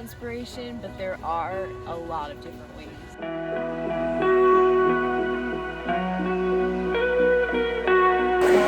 inspiration, but there are a lot of different ways.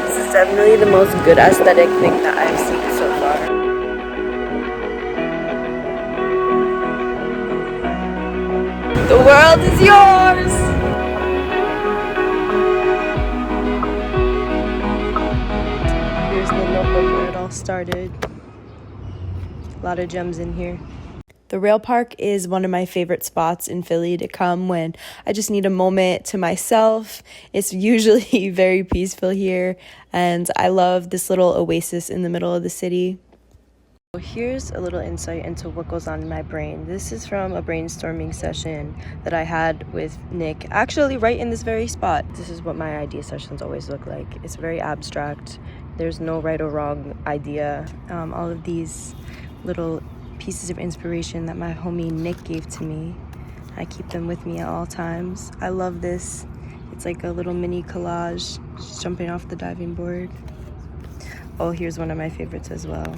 This is definitely the most good aesthetic thing that I've seen so far. The world is yours! Here's the notebook where it all started. A lot of gems in here. The rail park is one of my favorite spots in Philly to come when I just need a moment to myself. It's usually very peaceful here, and I love this little oasis in the middle of the city. Here's a little insight into what goes on in my brain. This is from a brainstorming session that I had with Nick, actually right in this very spot. This is what my idea sessions always look like. It's very abstract. There's no right or wrong idea. All of these little pieces of inspiration that my homie Nick gave to me, I keep them with me at all times. I love this. It's like a little mini collage, just jumping off the diving board. Oh, here's one of my favorites as well.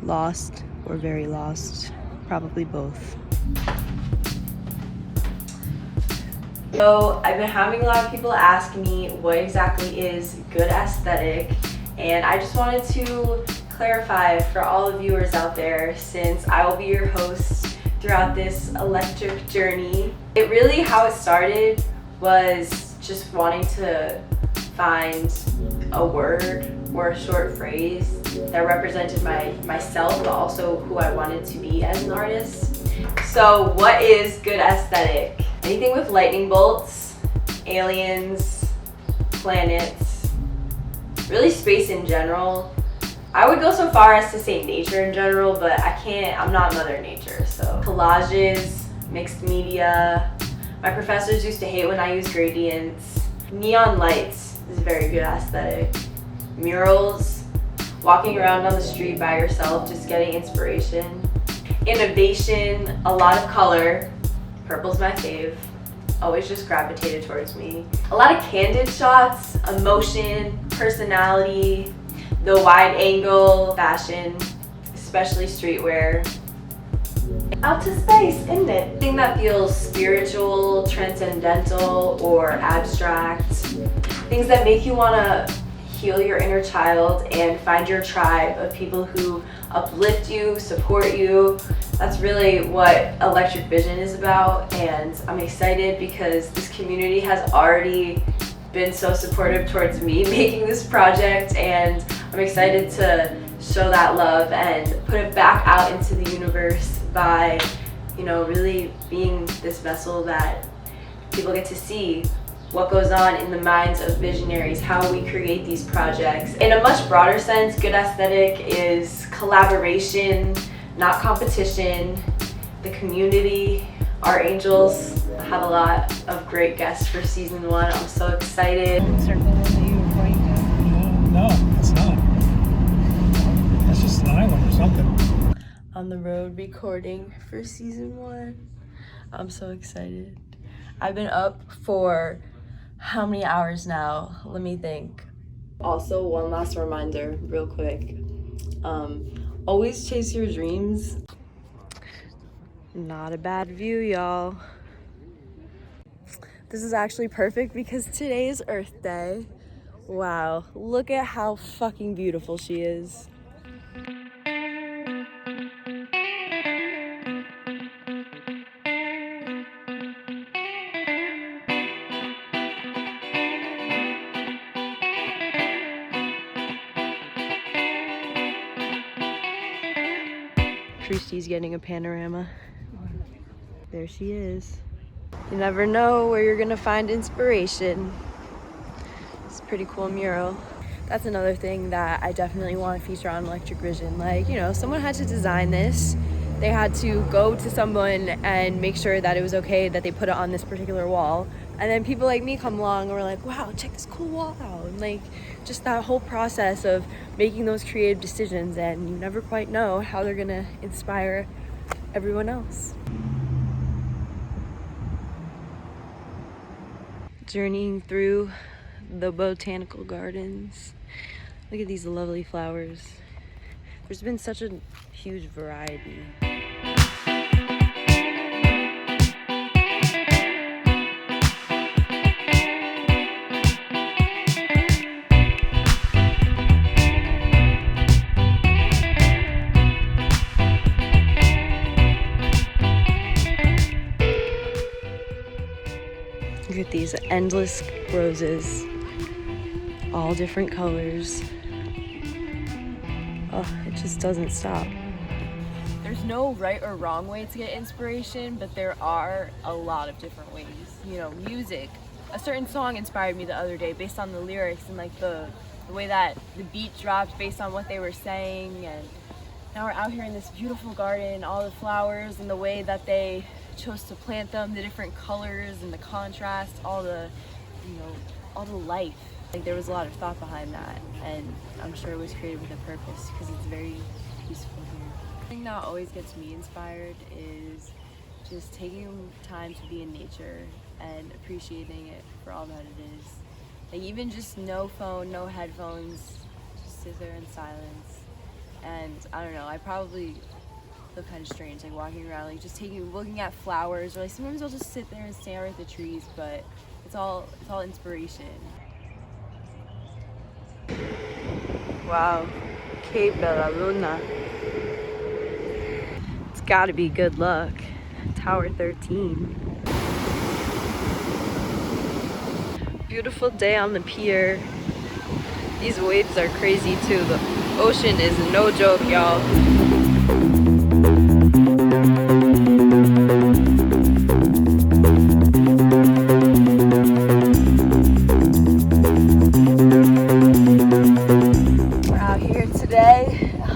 Lost or very lost, probably both. So I've been having a lot of people ask me what exactly is good aesthetic, and I just wanted to clarify for all the viewers out there, since I will be your host throughout this electric journey. It really, how it started was just wanting to find a word or a short phrase that represented myself, but also who I wanted to be as an artist. So what is good aesthetic? Anything with lightning bolts, aliens, planets, really space in general. I would go so far as to say nature in general, but I'm not Mother Nature. So collages, mixed media. My professors used to hate when I use gradients. Neon lights is very good aesthetic. Murals, walking around on the street by yourself, just getting inspiration. Innovation, a lot of color. Purple's my fave. Always just gravitated towards me. A lot of candid shots, emotion, personality, the wide angle, fashion, especially streetwear. Out to space, isn't it? Thing that feels spiritual, transcendental, or abstract. Things that make you want to heal your inner child and find your tribe of people who uplift you, support you. That's really what Electric Vision is about, and I'm excited because this community has already been so supportive towards me making this project, and I'm excited to show that love and put it back out into the universe by, really being this vessel that people get to see what goes on in the minds of visionaries, how we create these projects. In a much broader sense, good aesthetic is collaboration, not competition. The community, our angels, have a lot of great guests for season 1. I'm so excited. No, it's not. That's just an island or something. On the road recording for season 1. I'm so excited. I've been up for how many hours now? Let me think. Also, one last reminder, real quick. Always chase your dreams. Not a bad view, y'all. This is actually perfect because today is Earth Day. Wow, look at how fucking beautiful she is. Christy's getting a panorama. There she is. You never know where you're gonna find inspiration. It's a pretty cool mural. That's another thing that I definitely want to feature on Electric Vision. Like, someone had to design this. They had to go to someone and make sure that it was okay that they put it on this particular wall. And then people like me come along and we're like, wow, check this cool wall out. And like, just that whole process of making those creative decisions, and you never quite know how they're gonna inspire everyone else. Journeying through the botanical gardens. Look at these lovely flowers. there's been such a huge variety. Look at these endless roses, all different colors. Oh, it just doesn't stop. There's no right or wrong way to get inspiration, but there are a lot of different ways. You know, music. A certain song inspired me the other day based on the lyrics and like the way that the beat dropped based on what they were saying. And now we're out here in this beautiful garden, all the flowers and the way that they chose to plant them, the different colors and the contrast, all the, you know, all the life. Like there was a lot of thought behind that, and I'm sure it was created with a purpose because it's very peaceful here. The thing that always gets me inspired is just taking time to be in nature and appreciating it for all that it is. Like even just no phone, no headphones, just sit there in silence. And I don't know, I probably look kind of strange, like walking around, like just looking at flowers, or like sometimes I'll just sit there and stare at the trees, but it's all inspiration. Wow, Cape Bella Luna. It's gotta be good luck. Tower 13. Beautiful day on the pier. These waves are crazy too. The ocean is no joke, y'all.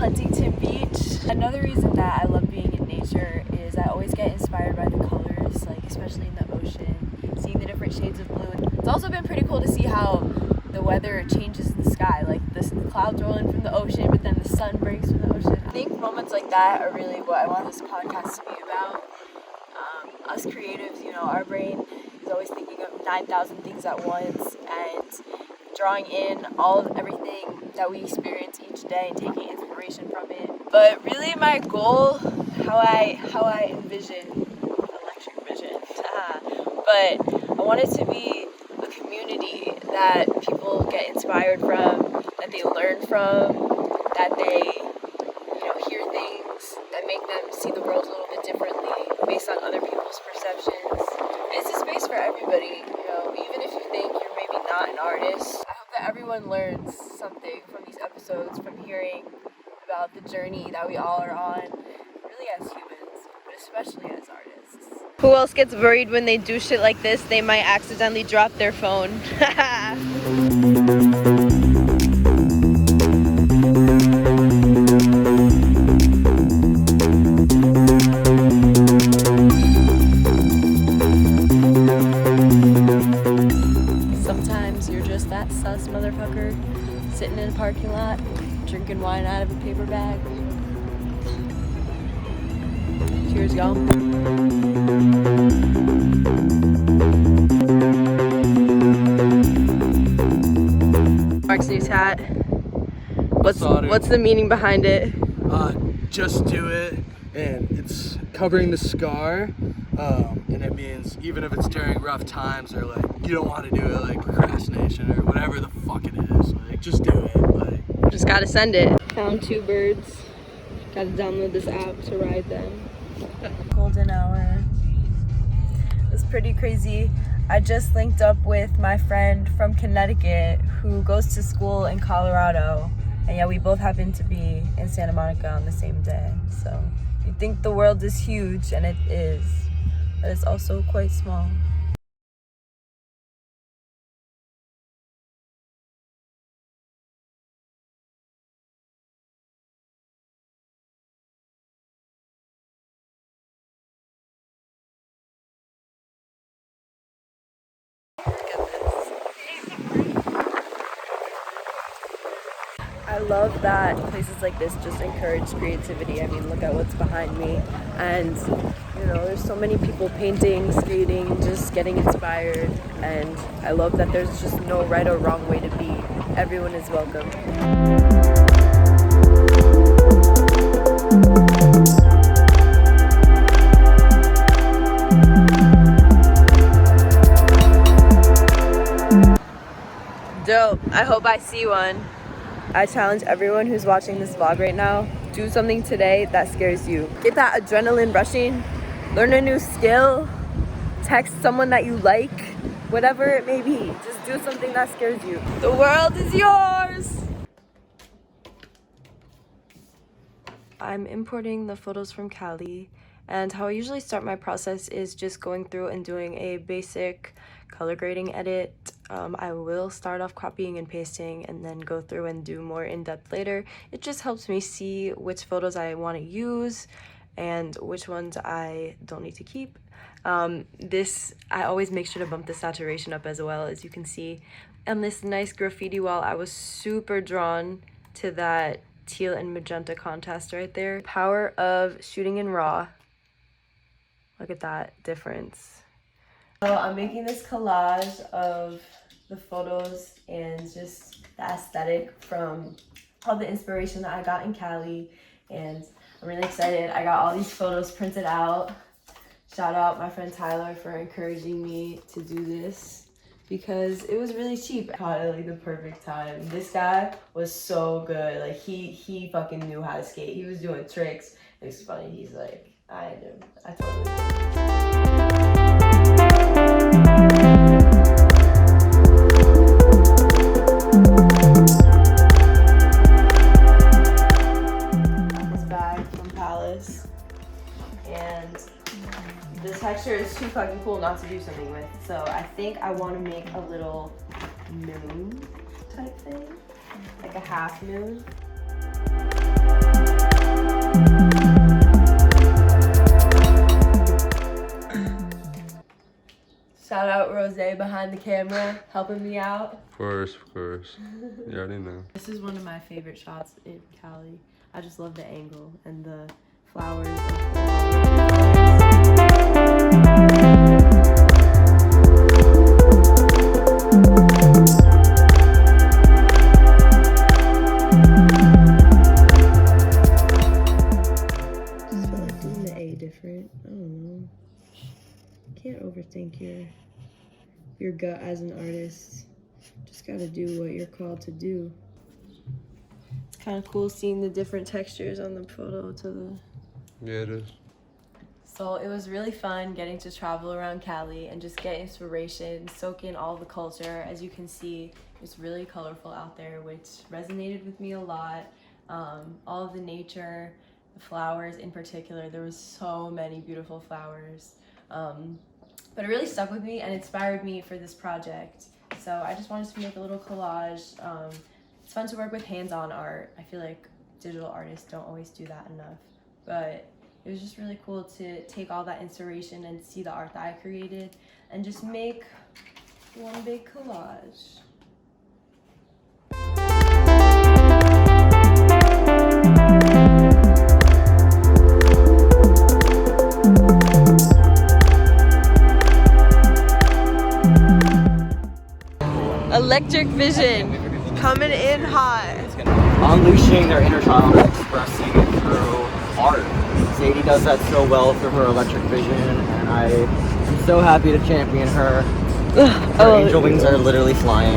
Huntington Beach. Another reason that I love being in nature is I always get inspired by the colors, like especially in the ocean, seeing the different shades of blue. It's also been pretty cool to see how the weather changes the sky, like the clouds roll in from the ocean, but then the sun breaks from the ocean. I think moments like that are really what I want this podcast to be about. Us creatives, you know, our brain is always thinking of 9,000 things at once and drawing in everything that we experience each day and taking inspiration from it. But really my goal, how I envision, electric vision, but I want it to be a community that people get inspired from, that they learn from, that they, you know, hear things that make them see the world a little bit differently based on other people's perceptions. And it's a space for everybody, you know, even if you think you're maybe not an artist. I hope that everyone learns something from these episodes, from hearing about the journey that we all are on, really as humans, but especially as artists. Who else gets worried when they do shit like this? They might accidentally drop their phone. Sometimes you're just that sus motherfucker sitting in a parking lot, drinking wine out of a paper bag. Cheers, y'all. Mark's new tat. What's the meaning behind it? Just do it, and it's covering the scar, and it means even if it's during rough times or like you don't want to do it, like procrastination or whatever the fuck it is, like just do it. Like just gotta send it. Found 2 birds. Gotta download this app to ride them. Golden hour. It's pretty crazy. I just linked up with my friend from Connecticut who goes to school in Colorado. And yeah, we both happen to be in Santa Monica on the same day. So you think the world is huge, and it is, but it's also quite small. I love that places like this just encourage creativity. I mean, look at what's behind me. And, you know, there's so many people painting, skating, just getting inspired. And I love that there's just no right or wrong way to be. Everyone is welcome. Dope. I hope I see one. I challenge everyone who's watching this vlog right now, do something today that scares you. Get that adrenaline rushing, learn a new skill, text someone that you like, whatever it may be. Just do something that scares you. The world is yours! I'm importing the photos from Cali, and how I usually start my process is just going through and doing a basic color grading edit. I will start off copying and pasting and then go through and do more in-depth later. It just helps me see which photos I want to use and which ones I don't need to keep. I always make sure to bump the saturation up as well, as you can see. And this nice graffiti wall, I was super drawn to that teal and magenta contrast right there. Power of shooting in RAW. Look at that difference. So I'm making this collage of the photos and just the aesthetic from all the inspiration that I got in Cali, and I'm really excited. I got all these photos printed out. Shout out my friend Tyler for encouraging me to do this because it was really cheap. I caught it like the perfect time. This guy was so good. Like he fucking knew how to skate. He was doing tricks. It's funny. He's like, I told him. The texture is too fucking cool not to do something with. So I think I want to make a little moon type thing, like a half moon. Shout out Rose behind the camera, helping me out. Of course. You already know. This is one of my favorite shots in Cali. I just love the angle and the flowers. Can't overthink your gut as an artist. Just gotta do what you're called to do. It's kind of cool seeing the different textures on the photo to the... Yeah, it is. So it was really fun getting to travel around Cali and just get inspiration, soak in all the culture. As you can see, it's really colorful out there, which resonated with me a lot. All of the nature, the flowers in particular, there was so many beautiful flowers. But it really stuck with me and inspired me for this project. So I just wanted to make a little collage. It's fun to work with hands-on art. I feel like digital artists don't always do that enough. But it was just really cool to take all that inspiration and see the art that I created and just make one big collage. Electric Vision, coming in hot. Unleashing their inner child, expressing it through art. Sadie does that so well through her Electric Vision, and I am so happy to champion her. Her angel wings are literally flying.